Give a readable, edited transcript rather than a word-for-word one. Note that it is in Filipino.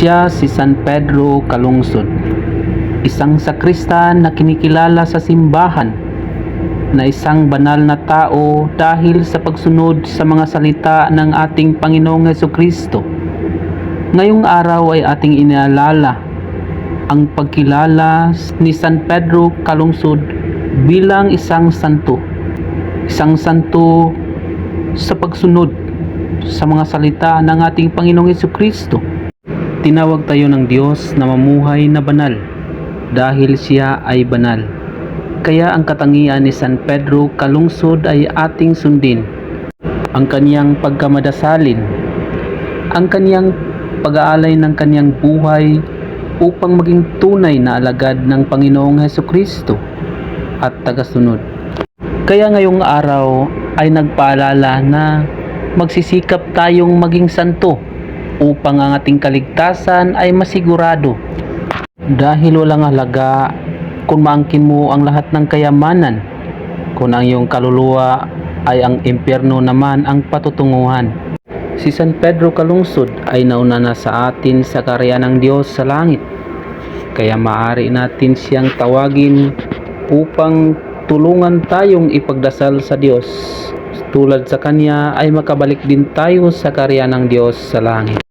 Siya si San Pedro Calungsod, isang sakristan na kinikilala sa simbahan na isang banal na tao dahil sa pagsunod sa mga salita ng ating Panginoong Hesukristo. Ngayong araw ay ating inaalala ang pagkilala ni San Pedro Calungsod bilang isang santo sa pagsunod sa mga salita ng ating Panginoong Hesukristo. Tinawag tayo ng Diyos na mamuhay na banal dahil siya ay banal. Kaya ang katangian ni San Pedro Calungsod ay ating sundin. Ang kaniyang pagkamadasalin, ang kaniyang pag-aalay ng kaniyang buhay upang maging tunay na alagad ng Panginoong Hesukristo at tagasunod. Kaya ngayong araw ay nagpaalala na magsisikap tayong maging santo upang ang ating kaligtasan ay masigurado. Dahil walang halaga kung maangkin mo ang lahat ng kayamanan, kung ang iyong kaluluwa ay ang impyerno naman ang patutunguhan. Si San Pedro Calungsod ay nauna na sa atin sa karya ng Diyos sa langit. Kaya maaari natin siyang tawagin upang tulungan tayong ipagdasal sa Diyos. Tulad sa Kanya ay makabalik din tayo sa karya ng Diyos sa langit.